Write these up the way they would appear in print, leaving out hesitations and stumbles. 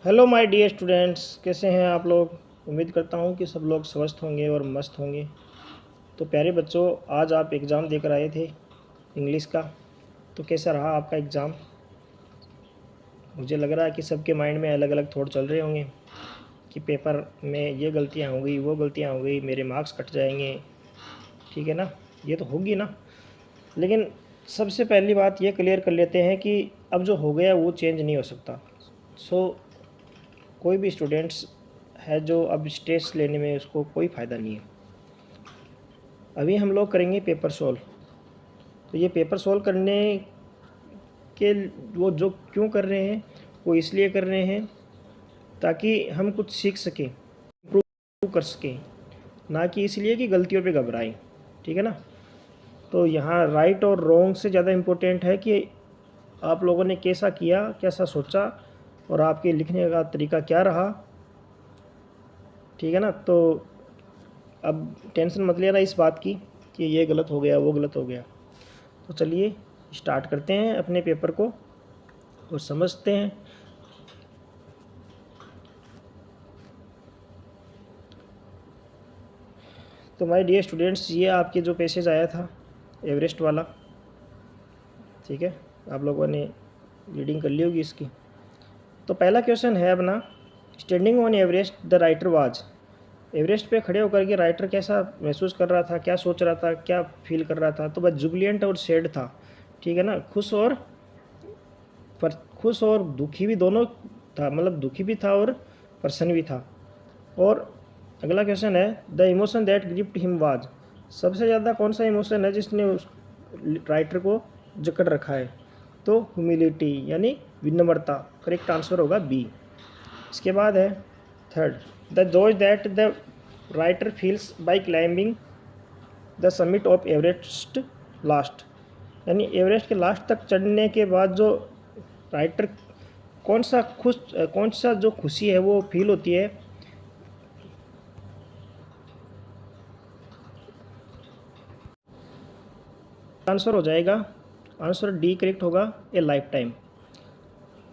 Hello my dear students, कैसे हैं आप लोग। उम्मीद करता हूं कि सब लोग स्वस्थ होंगे और मस्त होंगे। तो प्यारे बच्चों, आज आप एग्ज़ाम देकर आए थे इंग्लिश का। तो कैसा रहा आपका एग्ज़ाम। मुझे लग रहा है कि सबके माइंड में अलग अलग थॉट चल रहे होंगे कि पेपर में ये गलतियां हो गई, वो गलतियां हो गई, मेरे मार्क्स कट जाएंगे। ठीक है ना, ये तो होगी ना। लेकिन सबसे पहली बात ये क्लियर कर लेते हैं कि अब जो हो गया वो चेंज नहीं हो सकता। सो कोई भी स्टूडेंट्स है जो अब स्ट्रेस लेने में उसको कोई फ़ायदा नहीं है। अभी हम लोग करेंगे पेपर सॉल्व। तो ये पेपर सॉल्व करने के वो जो क्यों कर रहे हैं, वो इसलिए कर रहे हैं ताकि हम कुछ सीख सकें, इम्प्रूव कर सकें, ना कि इसलिए कि गलतियों पे घबराएं। ठीक है ना। तो यहाँ राइट और रॉन्ग से ज़्यादा इम्पोर्टेंट है कि आप लोगों ने कैसा किया, कैसा सोचा और आपके लिखने का तरीका क्या रहा। ठीक है ना। तो अब टेंशन मत लेना इस बात की कि ये गलत हो गया, वो गलत हो गया। तो चलिए स्टार्ट करते हैं अपने पेपर को और समझते हैं। तो माय डियर स्टूडेंट्स, ये आपके जो पैसेज आया था एवरेस्ट वाला, ठीक है, आप लोगों ने रीडिंग कर ली होगी इसकी। तो पहला क्वेश्चन है अपना, standing on Everest the writer was. Everest पे खड़े होकर के राइटर कैसा महसूस कर रहा था, क्या सोच रहा था, क्या फील कर रहा था। तो बस जुबिलियंट और सैड था। ठीक है ना, खुश और दुखी भी दोनों था, मतलब दुखी भी था और प्रसन्न भी था। और अगला क्वेश्चन है, the emotion that gripped him was. सबसे ज़्यादा कौन सा इमोशन है जिसने उस राइटर को जकड़ रखा है। तो ह्यूमिलिटी यानी विनम्रता। करेक्ट आंसर होगा बी। इसके बाद है third, the Joy that the writer feels by climbing the summit of Everest last. यानी एवरेस्ट के लास्ट तक चढ़ने के बाद जो राइटर कौन सा जो खुशी है वो फील होती है। आंसर हो जाएगा, आंसर डी करेक्ट होगा, ए लाइफ टाइम।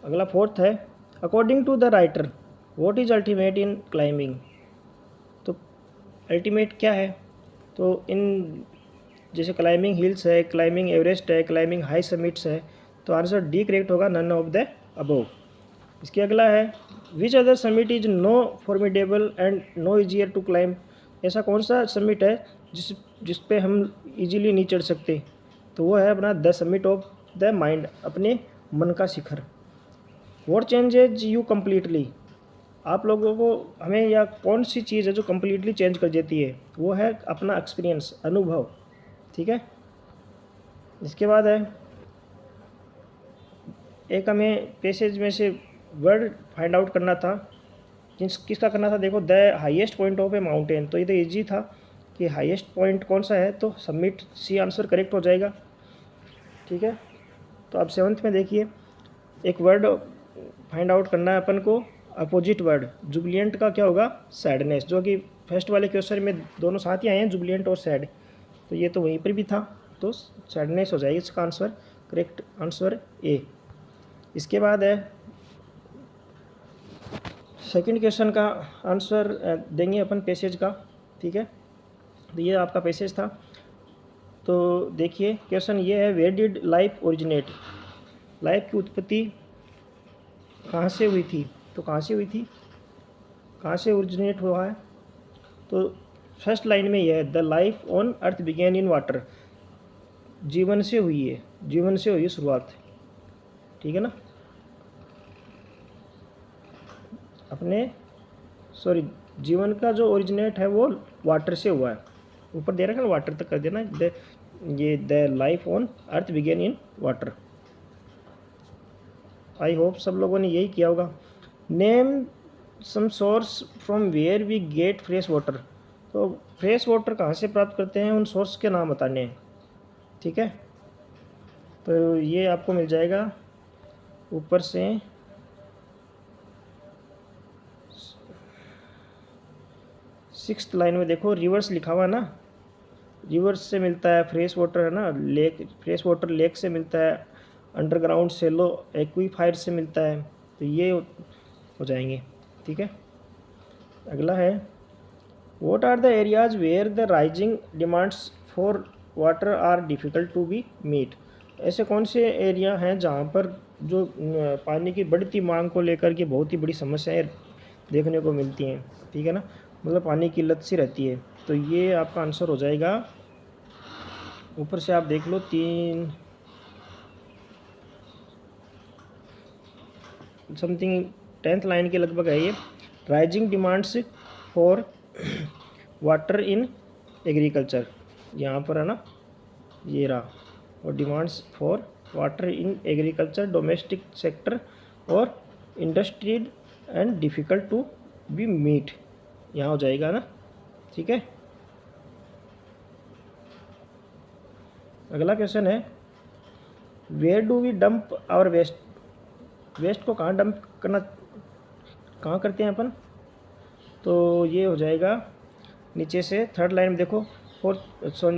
अगला फोर्थ है, according to the writer what is ultimate in climbing. तो अल्टीमेट क्या है। तो इन जैसे क्लाइंबिंग हिल्स है, क्लाइंबिंग एवरेस्ट है, क्लाइंबिंग हाई समिट्स है। तो आंसर डी करेक्ट होगा, नन ऑफ द अबोव। इसके अगला है, which other summit is no formidable and no easier to climb. ऐसा कौन सा समिट है जिस पे हम इजीली नहीं चढ़ सकते। तो वो है अपना the summit of the mind, अपने मन का शिखर। What changes you completely. आप लोगों को हमें या कौन सी चीज़ है जो कम्प्लीटली चेंज कर देती है, वो है अपना एक्सपीरियंस, अनुभव। ठीक है। इसके बाद है, एक हमें पैसेज में से वर्ड फाइंड आउट करना था। किसका करना था, देखो, the highest point of A mountain. तो ये तो ईजी था कि हाईएस्ट पॉइंट कौन सा है, तो सबमिट सी आंसर करेक्ट हो जाएगा। ठीक है। तो अब सेवन्थ में देखिए, एक वर्ड फाइंड आउट करना है अपन को, अपोजिट वर्ड। जुबिलियंट का क्या होगा, सैडनेस, जो कि फर्स्ट वाले क्वेश्चन में दोनों साथ ही आए हैं, जुबिलियंट और सैड। तो ये तो वहीं पर भी था, तो सैडनेस हो जाएगी इसका आंसर। Correct answer A. इसके बाद है, सेकंड क्वेश्चन का आंसर देंगे अपन पैसेज का। ठीक है। तो ये आपका पैसेज था। तो देखिए क्वेश्चन ये है, where did life originate. Life की उत्पत्ति कहाँ से हुई थी। तो कहाँ से हुई थी, कहाँ से ओरिजिनेट हुआ है। तो फर्स्ट लाइन में यह है, the life on earth began in water. जीवन से हुई है, जीवन से हुई है शुरुआत। ठीक है ना। अपने सॉरी, जीवन का जो ओरिजिनेट है वो वाटर से हुआ है। ऊपर दे रखा है, वाटर तक कर देना। ये the life on earth began in water. I hope सब लोगों ने यही किया होगा। Name some source from where we get fresh water. तो फ्रेश वाटर कहाँ से प्राप्त करते हैं, उन सोर्स के नाम बताने हैं। ठीक है। तो ये आपको मिल जाएगा ऊपर से, सिक्स्थ लाइन में देखो, रिवर्स लिखा हुआ ना। रिवर्स से मिलता है फ्रेश वाटर, है ना। लेक, फ्रेश वाटर लेक से मिलता है। अंडरग्राउंड सेलो एक्वीफायर से मिलता है। तो ये हो जाएंगे। ठीक है, अगला है what are the areas where the rising demands for water are difficult to be meet. ऐसे कौन से एरिया हैं जहाँ पर जो पानी की बढ़ती मांग को लेकर के बहुत ही बड़ी समस्याएं देखने को मिलती हैं। ठीक है ना, मतलब पानी की किल्लत सी रहती है। तो ये आपका आंसर हो जाएगा, ऊपर से आप देख लो, 3 समथिंग 10th लाइन के लगभग है ये। Rising demands for water in agriculture, यहाँ पर है ना, ये रहा, और demands for water in agriculture domestic sector और industries and difficult to be meet, यहाँ हो जाएगा ना। ठीक है, अगला क्वेश्चन है where do we dump our waste. Waste को कहाँ डंप करना, कहाँ करते हैं अपन, तो ये हो जाएगा नीचे से 3rd लाइन में देखो, for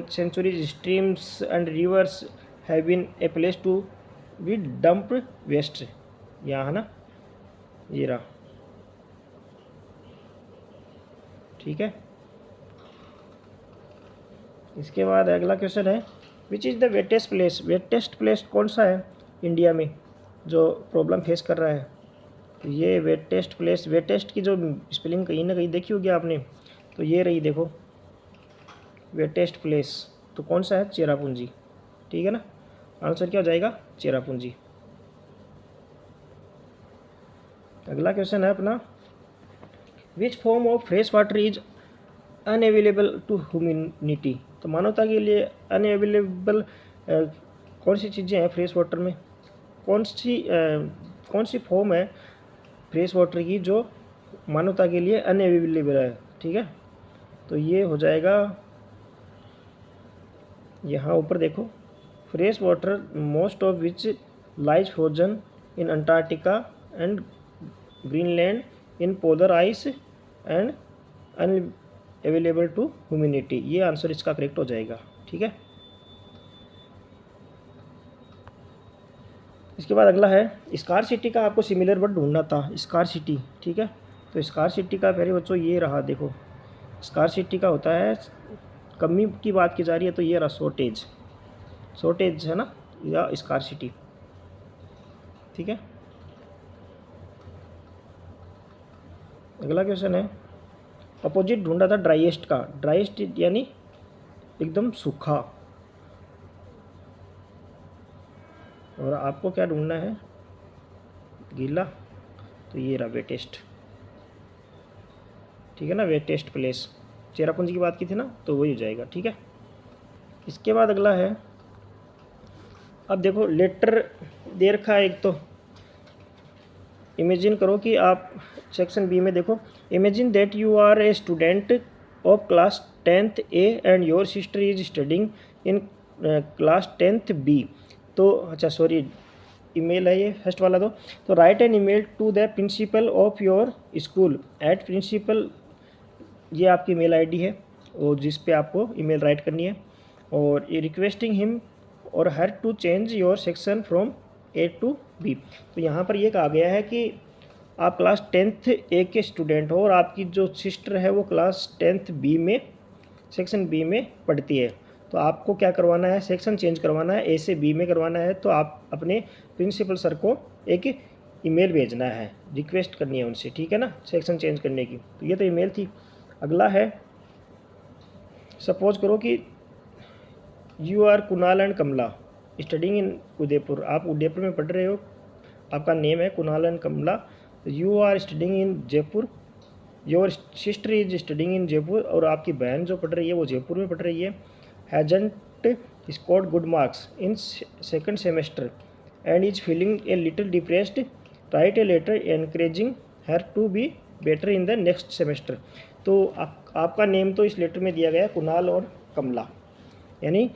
centuries streams and rivers have been a place to be dump waste, यहाँ है ना, ये रहा। ठीक है, इसके बाद अगला क्वेश्चन है which is the wettest place. Wettest place कौन सा है इंडिया में जो प्रॉब्लम फेस कर रहा है। तो ये वेटेस्ट प्लेस, वेटेस्ट की जो स्पेलिंग कहीं ना कहीं देखी होगी आपने, तो ये रही देखो वेटेस्ट प्लेस, तो कौन सा है, चेरापूंजी। ठीक है ना, आंसर क्या हो जाएगा, चेरापूंजी। अगला क्वेश्चन है अपना which form of fresh water is unavailable to humanity. तो मानवता के लिए अनअवेलेबल कौन सी चीज़ें हैं फ्रेश वाटर में, कौन सी फॉर्म है फ्रेश वाटर की जो मानवता के लिए अनअवेलेबल है। ठीक है, तो ये हो जाएगा, यहाँ ऊपर देखो, fresh water most of which lies frozen in Antarctica and Greenland in polar ice and unavailable to humanity, ये आंसर इसका करेक्ट हो जाएगा। ठीक है, इसके बाद अगला है स्कार सिटी का आपको सिमिलर वर्ड ढूंढना था, स्कार सिटी। ठीक है, तो स्कार सिटी का प्यारे बच्चों ये रहा, देखो स्कार सिटी का होता है, कमी की बात की जा रही है तो ये रहा शॉर्टेज, शॉर्टेज है ना, या स्कार सिटी। ठीक है, अगला क्वेश्चन है अपोजिट ढूंढा था ड्राइएस्ट का, ड्राइएस्ट यानी एकदम सूखा, और आपको क्या ढूंढना है, गीला, तो ये रहा वेटेस्ट। ठीक है ना, वेटेस्ट प्लेस, चेरापूंजी की बात की थी ना, तो वही हो जाएगा। ठीक है, इसके बाद अगला है, अब देखो लेटर दे रखा है एक, तो इमेजिन करो कि आप सेक्शन बी में देखो, imagine that you are a student of class 10th A and your sister is studying in class 10th B. तो अच्छा सॉरी, ईमेल है ये फर्स्ट वाला। तो write an email to the principal of your school at principal, ये आपकी mail ID है और जिस पे आपको ईमेल राइट करनी है, और ये requesting him or her to change your section from A to B. तो यहाँ पर ये कहा गया है कि आप क्लास 10th ए के स्टूडेंट हो और आपकी जो सिस्टर है वो क्लास 10th बी में, सेक्शन बी में पढ़ती है। तो आपको क्या करवाना है, सेक्शन चेंज करवाना है, ए से बी में करवाना है। तो आप अपने प्रिंसिपल सर को एक ईमेल भेजना है, रिक्वेस्ट करनी है उनसे। ठीक है ना, सेक्शन चेंज करने की। तो ये तो ईमेल थी। अगला है, सपोज करो कि you are Kunal and Kamla studying in Udaipur, आप उदयपुर में पढ़ रहे हो, आपका नेम है Kunal and Kamla, you are studying in Jaipur, your sister is studying in Jaipur, और आपकी बहन जो पढ़ रही है वो जयपुर में पढ़ रही है, hasn't scored good marks in second semester and is feeling a little depressed, write a letter encouraging her to be better in the next semester. तो आपका नेम तो इस लेटर में दिया गया है कुणाल और कमला, यानी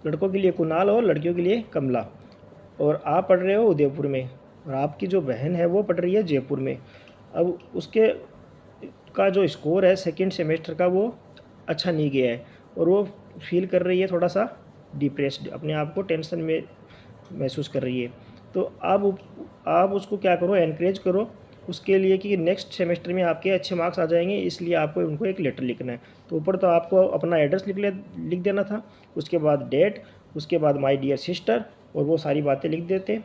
लड़कों के लिए कुणाल और लड़कियों के लिए कमला, और आप पढ़ रहे हो उदयपुर में और आपकी जो बहन है वो पढ़ रही है जयपुर में। अब उसके का जो स्कोर है सेकंड सेमेस्टर का वो अच्छा नहीं गया है और वो फील कर रही है थोड़ा सा डिप्रेस्ड, अपने आप को टेंशन में महसूस कर रही है। तो अब आप उसको क्या करो, एनकरेज करो उसके लिए कि नेक्स्ट सेमेस्टर में आपके अच्छे मार्क्स आ जाएंगे, इसलिए आपको उनको एक लेटर लिखना है। तो ऊपर तो आपको अपना एड्रेस लिख देना था, उसके बाद डेट, उसके बाद माय डियर सिस्टर, और वो सारी बातें लिख देते,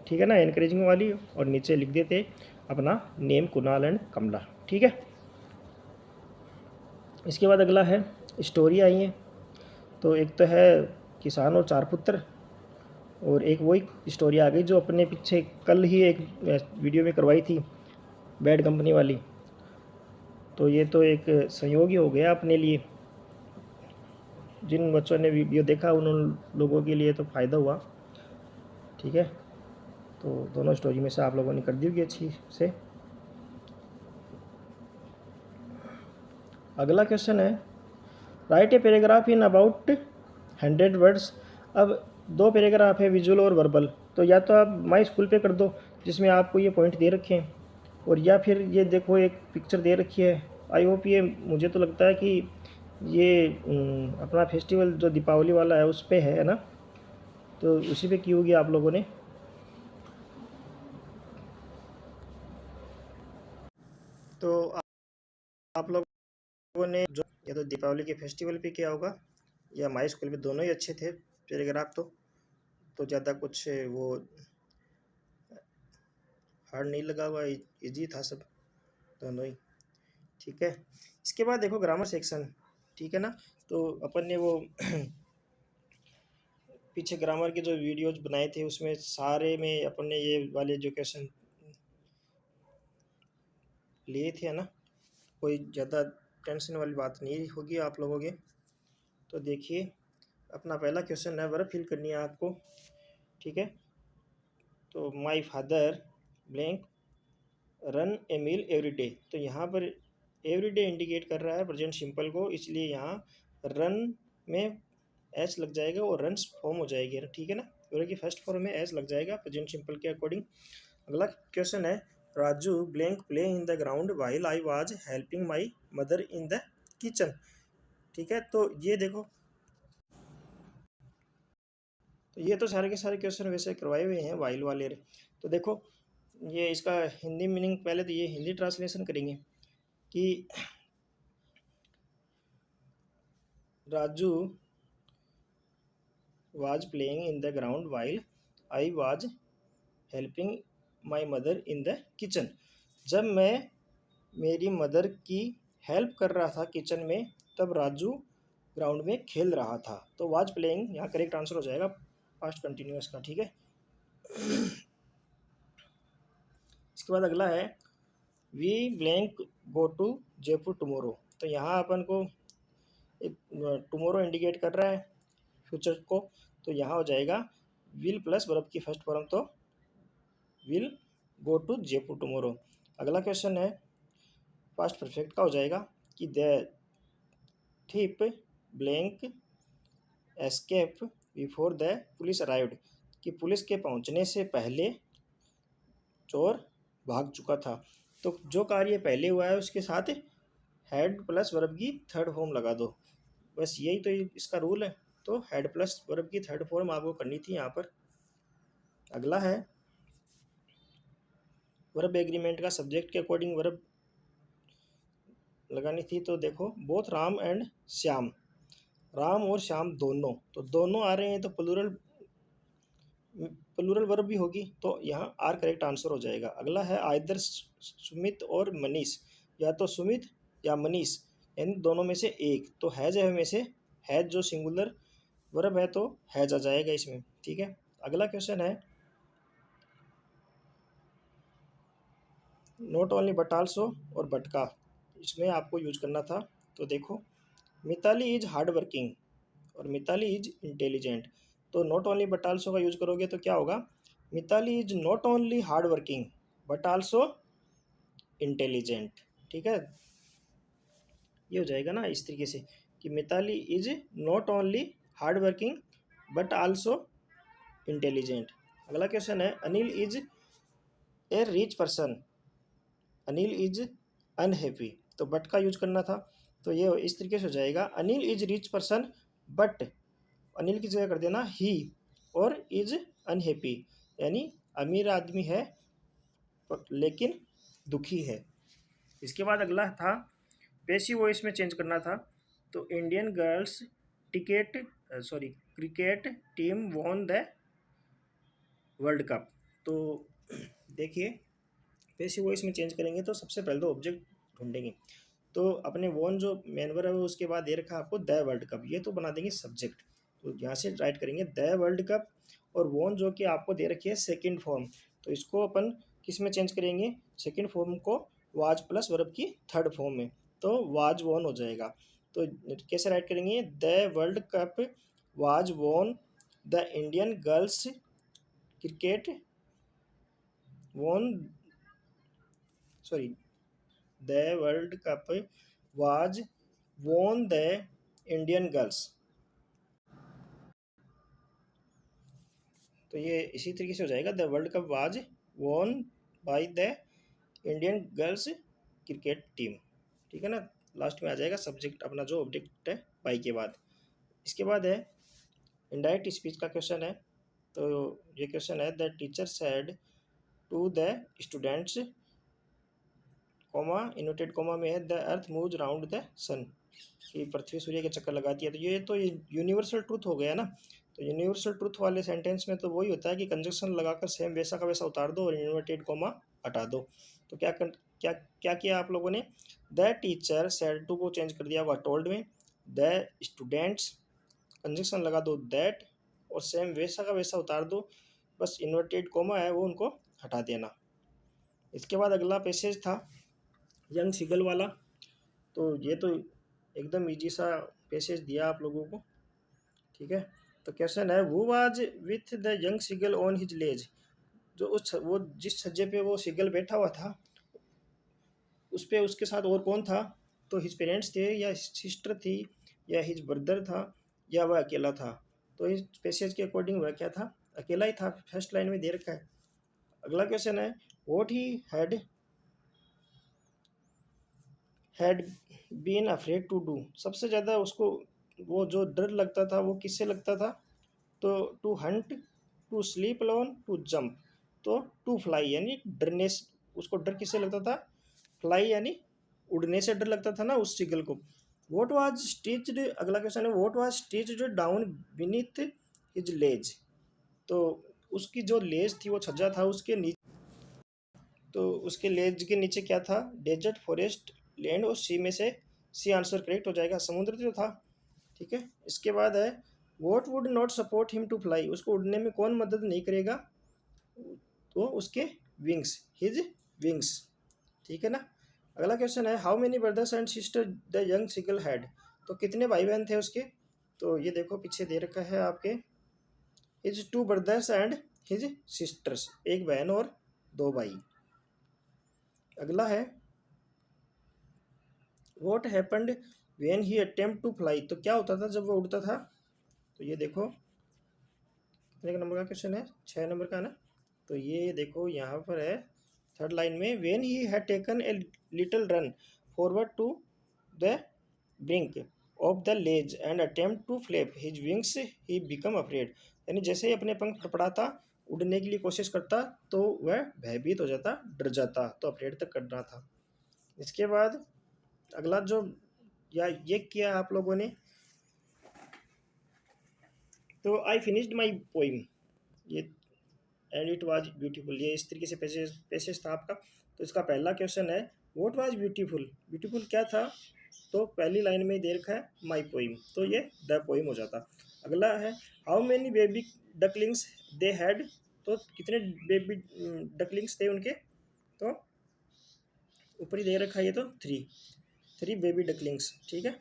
ठीक है ना, एनकरेजिंग वाली, और नीचे लिख देते अपना नेम कुणाल एंड कमला, ठीक है। इसके बाद अगला है स्टोरी आई है। तो एक तो है किसान और चार पुत्र, और एक वही स्टोरी आ गई जो अपने पीछे कल ही एक वीडियो में करवाई थी, बैड कंपनी वाली। तो ये तो एक संयोग ही हो गया अपने लिए, जिन बच्चों ने वीडियो देखा उन लोगों के लिए तो फ़ायदा हुआ, ठीक है। तो दोनों स्टोरी में से आप लोगों ने कर दी होगी अच्छी से। अगला क्वेश्चन है, right a paragraph in about 100 words. अब दो पैराग्राफ है, विजुअल और वर्बल। तो या तो आप माई स्कूल पे कर दो जिसमें आपको ये पॉइंट दे रखे हैं, और या फिर ये देखो एक पिक्चर दे रखी है। आई होप ये, मुझे तो लगता है कि ये अपना फेस्टिवल जो दीपावली वाला है उस पे है ना, तो उसी पे की होगी आप लोगों ने। तो आप लोगों ने जो या तो दीपावली के फेस्टिवल पे किया होगा या माई स्कूल पे, दोनों ही अच्छे थे पैराग्राफ। तो ज़्यादा कुछ वो हार्ड नहीं लगा हुआ, इजी था सब, दोनों ही, ठीक है। इसके बाद देखो ग्रामर सेक्शन, ठीक है ना। तो अपन ने वो पीछे ग्रामर के जो वीडियोज बनाए थे उसमें सारे में अपन ने ये वाले जो क्वेश्चन लिए थे ना, कोई ज़्यादा टेंशन वाली बात नहीं होगी आप लोगों के। तो देखिए अपना पहला क्वेश्चन है, वर्ब फिल करनी है आपको, ठीक है। तो my father blank run a meal every day. तो यहाँ पर एवरी डे इंडिकेट कर रहा है प्रेजेंट सिंपल को, इसलिए यहाँ रन में एच लग जाएगा और रन्स फॉर्म हो जाएगी, ठीक है ना। वर्ब की फर्स्ट फॉर्म में एच लग जाएगा प्रेजेंट सिंपल के अकॉर्डिंग। अगला क्वेश्चन है, Raju blank play in the ground while I was helping my mother in the kitchen, ठीक है। तो ये देखो, तो ये तो सारे के सारे क्वेश्चन वैसे करवाए हुए हैं वाइल वाले। तो देखो ये इसका हिंदी मीनिंग, पहले तो ये हिंदी ट्रांसलेशन करेंगे कि Raju was playing in the ground while I was helping my mother in the kitchen. जब मैं मेरी मदर की हेल्प कर रहा था किचन में, तब राजू ग्राउंड में खेल रहा था। तो वाज प्लेइंग यहाँ करेक्ट आंसर हो जाएगा पास्ट कंटिन्यूअस का, ठीक है। इसके बाद अगला है, we blank go to Jaipur tomorrow. तो यहाँ अपन को एक टुमारो इंडिकेट कर रहा है फ्यूचर को, तो यहाँ हो जाएगा विल प्लस वर्ब की फर्स्ट फॉर्म, तो will go to Jaipur tomorrow. अगला क्वेश्चन है पास्ट परफेक्ट का, हो जाएगा कि the thief blank escape before the police arrived. कि पुलिस के पहुंचने से पहले चोर भाग चुका था। तो जो कार्य पहले हुआ है उसके साथ हेड प्लस वर्ब की थर्ड फॉर्म लगा दो, बस यही तो इसका रूल है। तो हेड प्लस वर्ब की थर्ड फॉर्म आपको करनी थी यहाँ पर। अगला है वर्ब एग्रीमेंट का, सब्जेक्ट के अकॉर्डिंग वर्ब लगानी थी। तो देखो बोथ राम एंड श्याम, राम और श्याम दोनों, तो दोनों आ रहे हैं तो प्लूरल वर्ब भी होगी, तो यहाँ आर करेक्ट आंसर हो जाएगा। अगला है आइदर सुमित और मनीष, या तो सुमित या मनीष, इन दोनों में से एक। तो हैज है में से हैज जो सिंगुलर वर्ब है तो हैज आ जाएगा इसमें, ठीक है। अगला क्वेश्चन है, नॉट ओनली बट आल्सो और बट का इसमें आपको यूज करना था। तो देखो मिताली इज हार्ड वर्किंग और मिताली इज इंटेलिजेंट। तो नॉट ओनली बट आल्सो का यूज करोगे तो क्या होगा, Mitali is not only hard working but also intelligent, ठीक है। ये हो जाएगा ना इस तरीके से कि Mitali is not only hard working but also intelligent. अगला क्वेश्चन है, Anil is a rich person, Anil is unhappy. तो बट का यूज करना था, तो ये इस तरीके से हो जाएगा, Anil is rich person but Anil की जगह कर देना ही, और इज अनहैप्पी, यानी अमीर आदमी है लेकिन दुखी है। इसके बाद अगला था पैसिव वॉइस में चेंज करना था। तो Indian girls ticket sorry cricket team won the world cup. तो देखिए, पैसिव वॉइस में चेंज करेंगे तो सबसे पहले तो ऑब्जेक्ट ढूंढेंगे। तो अपने वॉन जो मेन वर्ब है उसके बाद दे रखा है आपको द वर्ल्ड कप, ये तो बना देंगे सब्जेक्ट। तो यहाँ से राइट करेंगे द वर्ल्ड कप, और वॉन जो कि आपको दे रखी है सेकंड फॉर्म, तो इसको अपन किस में चेंज करेंगे, सेकंड फॉर्म को वाज प्लस वर्ब की थर्ड फॉर्म में, तो वाज वॉन हो जाएगा। तो कैसे राइट करेंगे, the world cup was won the Indian girls cricket won sorry the world cup was won the Indian girls. तो ये इसी तरीके से हो जाएगा, the world cup was won by the Indian girls cricket team. ठीक है ना, लास्ट में आ जाएगा सब्जेक्ट अपना जो ऑब्जेक्ट है बाई के बाद। इसके बाद है इनडायरेक्ट स्पीच का क्वेश्चन है। तो ये क्वेश्चन है, the teacher said to the students comma inverted comma में है the earth moves round the sun, कि पृथ्वी सूर्य के चक्कर लगाती है। तो ये यूनिवर्सल ट्रूथ हो गया ना। तो यूनिवर्सल ट्रूथ वाले सेंटेंस में तो वही होता है कि कंजक्शन लगाकर सेम वैसा का वैसा उतार दो और इन्वर्टेड कॉमा हटा दो। तो क्या क्या किया आप लोगों ने, द टीचर सेड टू को चेंज कर दिया हुआ टोल्ड में, द स्टूडेंट्स कंजक्शन लगा दो दैट, और सेम वैसा का वैसा उतार दो, बस इन्वर्टेड कॉमा है वो उनको हटा देना। इसके बाद अगला पैसेज था यंग सीगल वाला। तो ये तो एकदम इजी सा पैसेज दिया आप लोगों को। ठीक है, तो क्वेश्चन है, वो was with the young seagull on his ledge. जो वो जिस छज्जे पे वो सीगल बैठा हुआ था उस पे उसके साथ और कौन था, तो हिज पेरेंट्स थे या सिस्टर थी या हिज ब्रदर था या वह अकेला था। तो इस पैसेज के अकॉर्डिंग वह क्या था, अकेला ही था, फर्स्ट लाइन में दे रखा है। अगला क्वेश्चन है, what he had been afraid to do. सबसे ज़्यादा उसको वो जो डर लगता था वो किससे लगता था, तो to hunt, to sleep alone, to jump. तो टू फ्लाई यानी डरने उसको डर किससे लगता था, फ्लाई यानी उड़ने से डर लगता था ना उस सीगल को। वोट वाज स्टिच्ड, अगला क्वेश्चन है, what was stretched down beneath his ledge. तो उसकी जो लेज थी वो छज्जा था उसके नीचे, तो उसके लेज के नीचे क्या था, डेजर्ट, फॉरेस्ट, लैंड और सी में से सी आंसर करेक्ट हो जाएगा, समुद्र जो था। ठीक है, इसके बाद है, what would not support him to fly. उसको उड़ने में कौन मदद नहीं करेगा, तो उसके विंग्स, हिज विंग्स। ठीक है ना। अगला क्वेश्चन है, how many brothers and sister the young seagull had. तो कितने भाई बहन थे उसके, तो ये देखो पीछे दे रखा है आपके, his two brothers and his sisters, एक बहन और दो भाई। अगला है, what happened when he attempt to fly. तो क्या होता था जब वो उड़ता था, तो ये देखो कितने नंबर का क्वेश्चन है, 6 नंबर का ना। तो ये देखो यहाँ पर है थर्ड लाइन में, when he had taken a little run forward to the brink of the ledge and attempt to flap his wings he become afraid. यानी जैसे ही अपने पंख फड़फड़ाता, उड़ने के लिए कोशिश करता, तो वह भयभीत हो जाता, डर जाता, तो अफ्रेड तक करना था। इसके बाद अगला जो या ये किया आप लोगों ने, तो आई फिनिश्ड माई पोइम, ये एंड इट वाज ब्यूटीफुल, ये इस तरीके से पैसेज था आपका। तो इसका पहला क्वेश्चन है, व्हाट वाज ब्यूटीफुल। ब्यूटीफुल क्या था, तो पहली लाइन में दे रखा है माई पोइम, तो ये द पोइम हो जाता। अगला है, how many baby ducklings they had. तो कितने बेबी डकलिंग्स थे उनके, तो ऊपर ही दे रखा है ये, तो थ्री बेबी डकलिंग्स। ठीक है,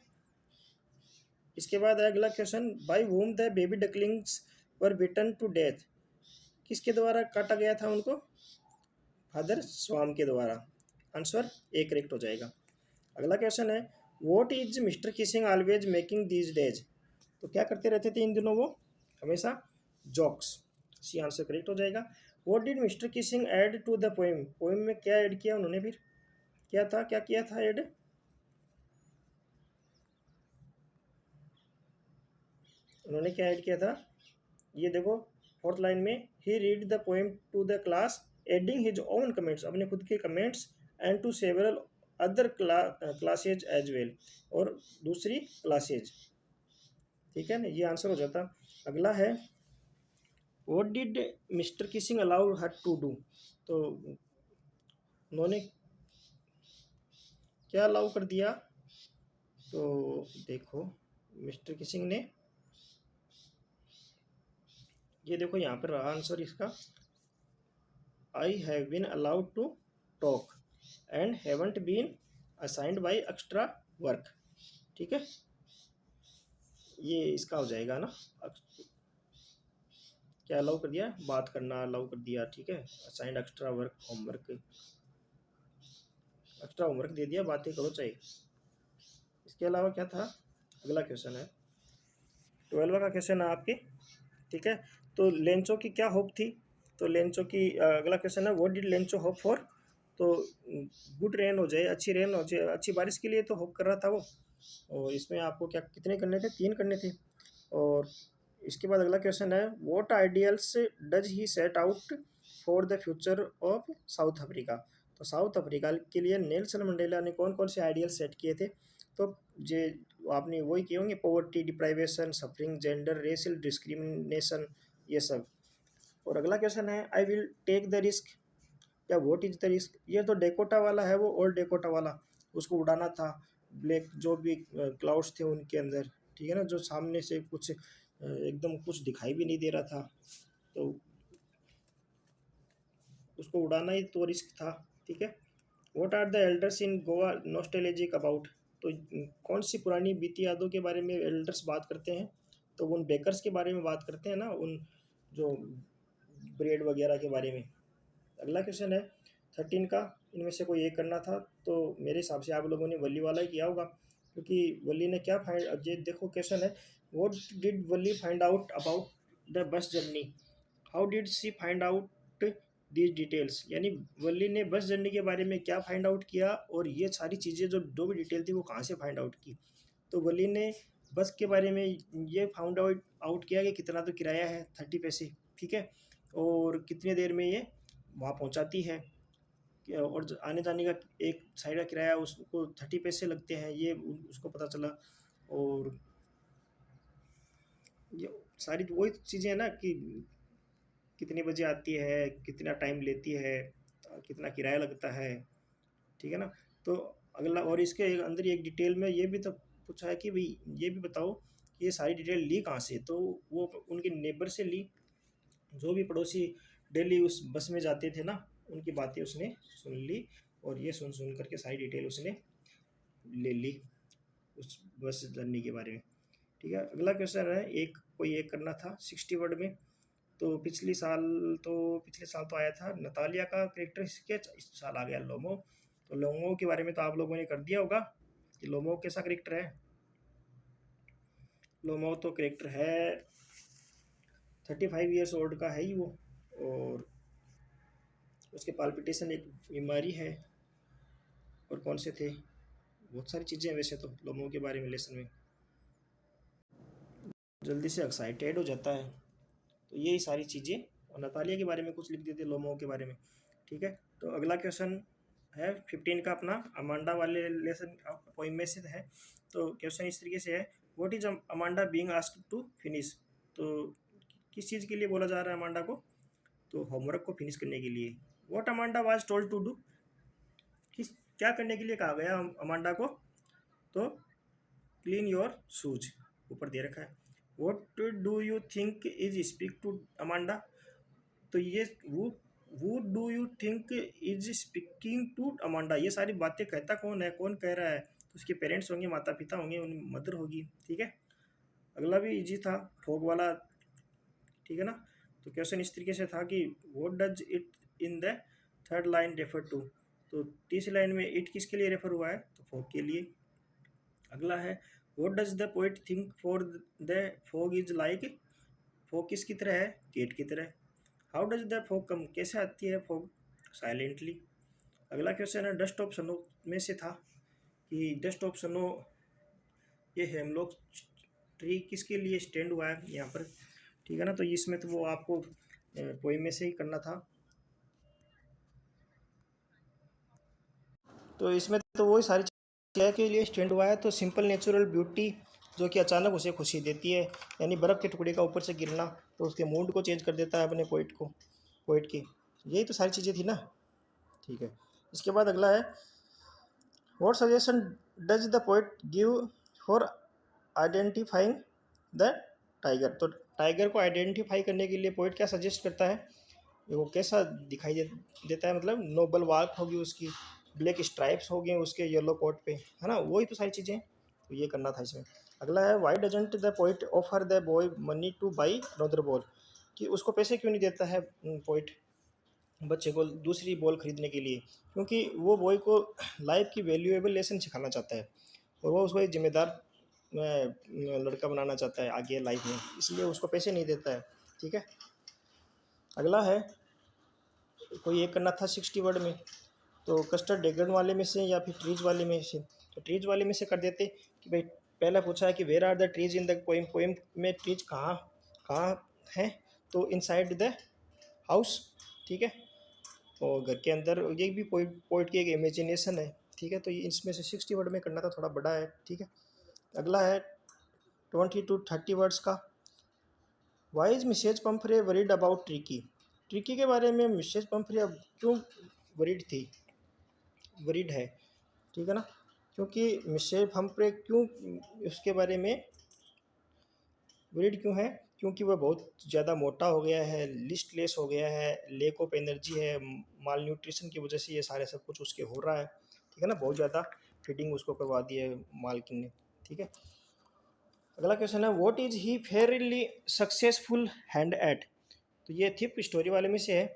इसके बाद है अगला question, by whom the baby ducklings were bitten to death. किसके द्वारा काटा गया था उनको, फादर स्वाम के द्वारा। आंसर ए करेक्ट हो जाएगा। अगला क्वेश्चन है, what is mister Keesing always making these days. तो क्या करते रहते थे इन दिनों वो, हमेशा जॉक्स। सी आंसर करेक्ट हो जाएगा। What did Mr Keesing add to the poem. Poem में क्या ऐड किया उन्होंने, फिर क्या था, क्या किया था ऐड, उन्होंने क्या ऐड किया था, ये देखो फोर्थ लाइन में, he read the poem to the class adding his own comments, अपने खुद के comments, and to several other classes as well, और दूसरी क्लासेज। ठीक है ना, ये आंसर हो जाता। अगला है what did Mr Keesing allow her to do, तो उन्होंने क्या अलाउ कर दिया, तो देखो मिस्टर किसिंग ने, ये देखो यहाँ पर रहा आंसर इसका, I have been allowed to talk and haven't been assigned by extra work. ठीक है, ये इसका हो जाएगा ना, क्या अलाउ कर दिया, बात करना अलाउ कर दिया। ठीक है, assigned extra work, homework, extra homework दे दिया, बातें करो चाहिए। इसके अलावा क्या था, अगला क्वेश्चन है 12 का क्वेश्चन है आपके। ठीक है, तो लेंचो की क्या होप थी, तो लेंचो की अगला क्वेश्चन है what did Lencho hope for, तो गुड रेन हो जाए, अच्छी रेन हो जाए, अच्छी बारिश के लिए तो होप कर रहा था वो। और इसमें आपको क्या कितने करने थे, 3 करने थे। और इसके बाद अगला क्वेश्चन है what ideals does he set out for the future of south Africa, तो साउथ अफ्रीका के लिए नेल्सन मंडेला ने कौन कौन से आइडियल सेट किए थे, तो जे आपने वही किए होंगे, poverty, deprivation, suffering, gender, racial discrimination, ये सब। और अगला क्वेश्चन है I will take the risk, या व्हाट इज द रिस्क, ये तो डेकोटा वाला है, वो ओल्ड डेकोटा वाला, उसको उड़ाना था, ब्लैक जो भी क्लाउड्स थे उनके अंदर। ठीक है ना, जो सामने से कुछ एकदम कुछ दिखाई भी नहीं दे रहा था, तो उसको उड़ाना ही तो रिस्क था। ठीक है, what are the elders in Goa nostalgic about, तो कौन सी पुरानी बीती यादों के बारे में एल्डर्स बात करते हैं, तो उन बेकर्स के बारे में बात करते हैं ना, उन जो ब्रेड वगैरह के बारे में। अगला क्वेश्चन है 13 का, इनमें से कोई एक करना था, तो मेरे हिसाब से आप लोगों ने वली वाला ही किया होगा, क्योंकि वली ने क्या फाइंड, ये देखो क्वेश्चन है what did Valli find out about the bus journey, how did she find out these details, यानी वली ने बस जर्नी के बारे में क्या फाइंड आउट किया, और ये सारी चीज़ें जो भी डिटेल थी वो कहाँ से फाइंड आउट की, तो वली ने बस के बारे में ये फाउंड आउट आउट किया कि कितना तो किराया है, 30 पैसे। ठीक है, और कितनी देर में ये वहाँ पहुँचाती है, और आने जाने का एक साइड का किराया उसको 30 पैसे लगते हैं, ये उसको पता चला। और ये सारी वही चीज़ें हैं ना कि कितने बजे आती है, कितना टाइम लेती है, कितना किराया लगता है। ठीक है ना, तो अगला, और इसके अंदर एक डिटेल में ये भी तो पूछा है कि भाई ये भी बताओ कि ये सारी डिटेल ली कहाँ से, तो वो उनके नेबर से ली, जो भी पड़ोसी डेली उस बस में जाते थे ना, उनकी बातें उसने सुन ली, और ये सुन सुन करके सारी डिटेल उसने ले ली उस बस जर्नी के बारे में। ठीक है, अगला क्वेश्चन है एक कोई एक करना था 60 वर्ड में, तो पिछले साल तो आया था नतालिया का करेक्टर स्केच, इस साल आ गया लोमो, तो लोमो के बारे में तो आप लोगों ने कर दिया होगा कि लोमो कैसा करेक्टर है। लोमो तो करेक्टर है 35 ईयर्स ओल्ड का है ही वो, और उसके पाल्पिटेशन एक बीमारी है, और कौन से थे, बहुत सारी चीज़ें हैं वैसे तो लोमो के बारे में लेसन में, जल्दी से एक्साइटेड हो जाता है, तो यही सारी चीज़ें। और नतालिया के बारे में कुछ लिख देते लोमो के बारे में। ठीक है, तो अगला क्वेश्चन है 15 का अपना अमांडा वाले लेसन पोइम में से है, तो क्वेश्चन इस तरीके से है what is Amanda being asked to finish, तो किस चीज़ के लिए बोला जा रहा है अमांडा को, तो होमवर्क को फिनिश करने के लिए। What Amanda was told to do, किस क्या करने के लिए कहा गया अमांडा को, तो क्लीन योर शूज, ऊपर दे रखा है। What do you think is speak to Amanda, तो ये वो do you think is speaking to Amanda, ये सारी बातें कहता कौन है, कौन कह रहा है, तो उसके पेरेंट्स होंगे, माता पिता होंगे, उन मदर होगी। ठीक है, अगला भी इजी था, फोग वाला। ठीक है ना, तो क्वेश्चन इस तरीके से था कि what does it in the third line refer to, तो तीसरी लाइन में इट किसके लिए रेफर हुआ है, तो फोग के लिए। अगला है what does the poet think for the fog is like, fog किसकी तरह है, केट की तरह। हाउ डज द फोग कम, कैसे आती है फोग, साइलेंटली। अगला क्वेश्चन है डस्ट ऑफ सनो में से था कि डस्ट ऑफ सनो, ये हेमलॉक ट्री किसके लिए स्टैंड हुआ है यहाँ पर। ठीक है ना, तो इसमें तो वो आपको पोइम में से ही करना था। तो इसमें तो वही सारी चीज़ें के लिए स्टैंड हुआ है। तो सिंपल नेचुरल ब्यूटी जो कि अचानक उसे खुशी देती है, यानी बर्फ़ के टुकड़े का ऊपर से गिरना तो उसके मूड को चेंज कर देता है अपने पोइट की। यही तो सारी चीज़ें थी ना। ठीक है, इसके बाद अगला है, what suggestion does the poet give for identifying the tiger. तो टाइगर को आइडेंटिफाई करने के लिए पोइट क्या सजेस्ट करता है, वो कैसा देता है, मतलब नोबल वाक होगी उसकी, ब्लैक स्ट्राइप्स हो गए उसके येलो कोट पे, है ना, वही तो सारी चीज़ें। तो ये करना था इसमें। अगला है, why doesn't the poet offer the boy money two by another ball, कि उसको पैसे क्यों नहीं देता है पोइट बच्चे को दूसरी बॉल खरीदने के लिए, क्योंकि वो बॉय को लाइफ की वैल्यूएबल लेसन सिखाना चाहता है और वो उसको एक जिम्मेदार लड़का बनाना चाहता है आगे लाइफ में, इसलिए उसको पैसे नहीं देता है। ठीक है, अगला है, कोई एक करना था 60 वर्ड में, तो कस्टर्ड ड्रैगन वाले में से या फिर ट्रीज वाले में से। तो ट्रीज वाले में से कर देते कि भाई, पहला पूछा है कि where are the trees in the poem, poem में ट्रीज कहाँ कहाँ हैं, तो इनसाइड द हाउस। ठीक है, और घर के अंदर, ये भी पोइट की एक इमेजिनेशन है। ठीक है, तो ये इसमें से 60 वर्ड में करना था, थोड़ा बड़ा है। ठीक है, अगला है 20 to 30 वर्ड्स का, why is Mrs Pumphrey worried about Tricki. Tricki के बारे में मिसेज पंफरे अब क्यों वरीड थी, वरीड है। ठीक है ना, क्योंकि मिसेज पंफरे क्यों उसके बारे में वरीड क्यों है, क्योंकि वह बहुत ज़्यादा मोटा हो गया है, लिस्टलेस हो गया है, लैक ऑफ एनर्जी है, माल न्यूट्रिशन की वजह से ये सारे सब कुछ उसके हो रहा है। ठीक है ना, बहुत ज़्यादा फीडिंग उसको करवा दी है मालकिन ने। ठीक है, अगला क्वेश्चन है, what is he Fairlie successful hand eight. तो ये थिप स्टोरी वाले में से है।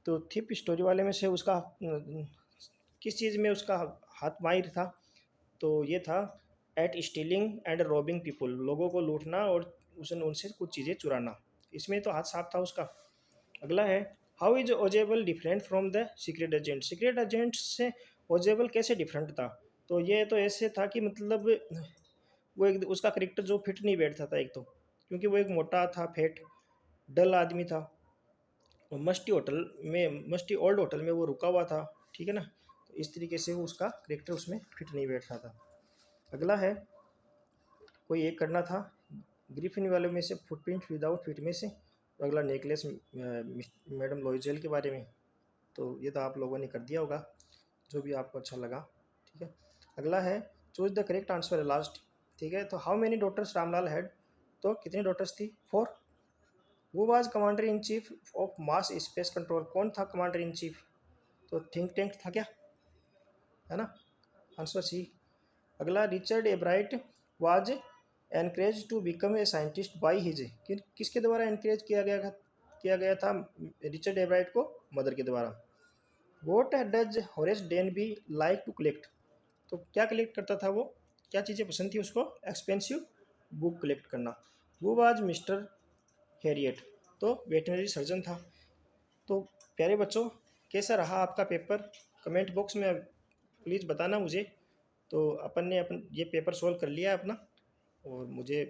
तो थिप स्टोरी वाले में से उसका किस चीज़ में उसका हाथ माहिर था, तो ये था at stealing and robbing people, लोगों को लूटना और उसने उनसे कुछ चीज़ें चुराना, इसमें तो हाथ साफ था उसका। अगला है, हाउ इज ओजेबल different from the secret agent. Secret agent से ओजेबल कैसे डिफरेंट था, तो ये तो ऐसे था कि मतलब वो एक उसका करेक्टर जो फिट नहीं बैठता था एक तो, क्योंकि वो एक मोटा था, फेट डल आदमी था, और मस्टी ओल्ड होटल में वो रुका हुआ था। ठीक है ना, तो इस तरीके से वो उसका करेक्टर उसमें फिट नहीं बैठता था। अगला है, कोई एक करना था ग्रिफिन वाले में से, फुटप्रिंट विदाउट फिट में से। तो अगला नेकलेस मैडम लॉइजेल के बारे में, तो ये तो आप लोगों ने कर दिया होगा, जो भी आपको अच्छा लगा। ठीक है, अगला है, choose the correct answer last. ठीक है, तो how many daughters Ramlal had, तो कितनी डॉटर्स थी, 4। वो was commander in chief of mass space control, कौन था कमांडर इन चीफ, तो थिंक टैंक था क्या, है ना, आंसर सी। अगला, Richard Ebright was encourage to become a scientist by his, किसके द्वारा एनकरेज किया गया था रिचर्ड एब्राइट को, मदर के द्वारा। What does Horace Dane be like to collect, तो क्या कलेक्ट करता था वो, क्या चीज़ें पसंद थी उसको, एक्सपेंसिव बुक कलेक्ट करना। वो वाज मिस्टर हैरियट, तो वेटनरी सर्जन था। तो प्यारे बच्चों, कैसा रहा आपका पेपर, कमेंट बॉक्स में प्लीज़ बताना मुझे। तो अपन ने ये पेपर सोल्व कर लिया है अपना, और मुझे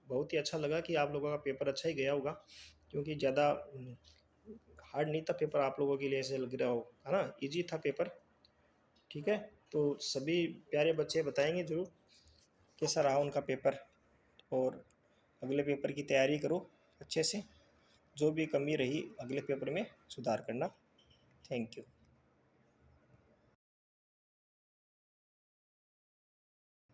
बहुत ही अच्छा लगा कि आप लोगों का पेपर अच्छा ही गया होगा, क्योंकि ज़्यादा हार्ड नहीं था पेपर आप लोगों के लिए, ऐसे लग रहा हो, है ना, इजी था पेपर। ठीक है, तो सभी प्यारे बच्चे बताएंगे ज़रूर कैसा रहा उनका पेपर, और अगले पेपर की तैयारी करो अच्छे से, जो भी कमी रही अगले पेपर में सुधार करना। Thank you.